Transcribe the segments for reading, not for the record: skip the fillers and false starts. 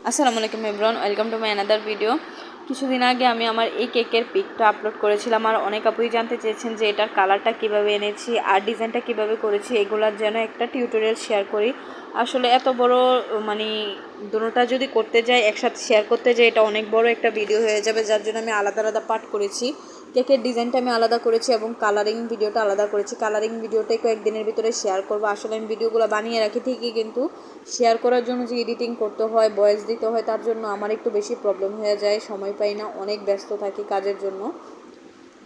আসসালামু আলাইকুম everyone, welcome to my another video. কিছুদিন আগে আমি আমার এই কেকের পিকটা আপলোড করেছিলাম আর অনেক আপুই জানতে চেয়েছেন যে এটার কালারটা কিভাবে এনেছি আর ডিজাইনটা কিভাবে করেছি, এগুলার যেন একটা টিউটোরিয়াল শেয়ার করি। আসলে এত বড় মানে দুটোটা যদি করতে যাই, একসাথে শেয়ার করতে যাই, এটা অনেক বড় একটা ভিডিও হয়ে যাবে, যার জন্য আমি আলাদা আলাদা পার্ট করেছি। কেকের ডিজাইনটা আমি আলাদা করেছি এবং কালারিং ভিডিওটা আলাদা করেছি। কালারিং ভিডিওটাই কয়েকদিনের ভিতরে শেয়ার করবো। আসলে আমি ভিডিওগুলো বানিয়ে রাখি ঠিকই, কিন্তু শেয়ার করার জন্য যে এডিটিং করতে হয়, ভয়েস দিতে হয়, তার জন্য আমার একটু বেশি প্রবলেম হয়ে যায়, সময় পাই না, অনেক ব্যস্ত থাকি কাজের জন্য।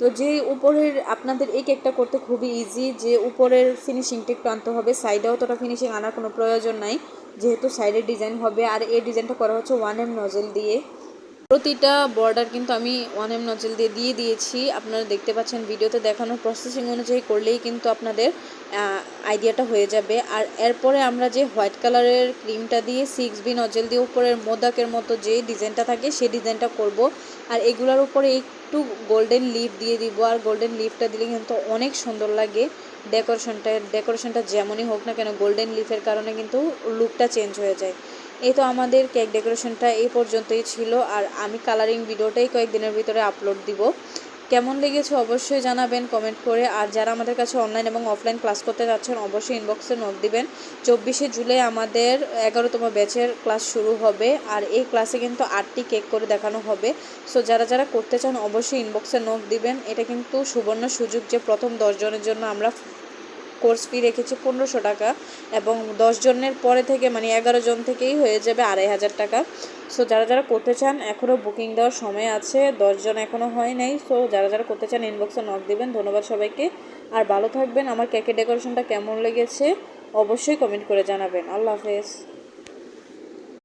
তো যে উপরের আপনাদের এই কেকটা করতে খুবই ইজি, যে উপরের ফিনিশিংটা একটু আনতে হবে, সাইডে অতটা ফিনিশিং আনার কোনো প্রয়োজন নাই, যেহেতু সাইডের ডিজাইন হবে। আর এই ডিজাইনটা করা হচ্ছে 1M নজেল দিয়ে। প্রতিটা বর্ডার কিন্তু আমি 1M নজেল দিয়ে দিয়েছি। আপনারা দেখতে পাচ্ছেন ভিডিওতে দেখানোর প্রসেসিং অনুযায়ী করলেই কিন্তু আপনাদের আইডিয়াটা হয়ে যাবে। আর এরপরে আমরা যে হোয়াইট কালারের ক্রিমটা দিয়ে 6B নজেল দিয়ে উপরের মোদাকের মতো যে ডিজাইনটা থাকে সেই ডিজাইনটা করব। আর এগুলোর উপরে একটু গোল্ডেন লিফ দিয়ে দিব, আর গোল্ডেন লিফটা দিলে কিন্তু অনেক সুন্দর লাগে। ডেকোরেশনটা যেমনই হোক না কেন, গোল্ডেন লিফের কারণে কিন্তু লুকটা চেঞ্জ হয়ে যায়। এই তো আমাদের কেক ডেকোরেশনটা এই পর্যন্তই ছিল। আর আমি কালারিং ভিডিওটাই কয়েকদিনের ভিতরে আপলোড দিব। কেমন লেগেছে অবশ্যই জানাবেন কমেন্ট করে। আর যারা আমাদের কাছে অনলাইন এবং অফলাইন ক্লাস করতে যাচ্ছেন অবশ্যই ইনবক্সে নোট দিবেন। 24শে জুলাই আমাদের 11তম ব্যাচের ক্লাস শুরু হবে। আর এই ক্লাসে কিন্তু 8টি কেক করে দেখানো হবে। সো যারা যারা করতে চান অবশ্যই ইনবক্সে নোট দিবেন। এটা কিন্তু সুবর্ণ সুযোগ যে প্রথম 10 জনের জন্য আমরা কোর্স ফি রেখেছি 1500 টাকা, এবং 10 জনের পরে থেকে মানে 11 জন থেকেই হয়ে যাবে 2500 টাকা। সো যারা যারা করতে চান এখনও বুকিং দেওয়ার সময় আছে, 10 জন এখনও হয় নাই। সো যারা যারা করতে চান ইনবক্সে নক দিবেন। ধন্যবাদ সবাইকে, আর ভালো থাকবেন। আমার কেকের ডেকোরেশনটা কেমন লেগেছে অবশ্যই কমেন্ট করে জানাবেন। আল্লাহ হাফেজ।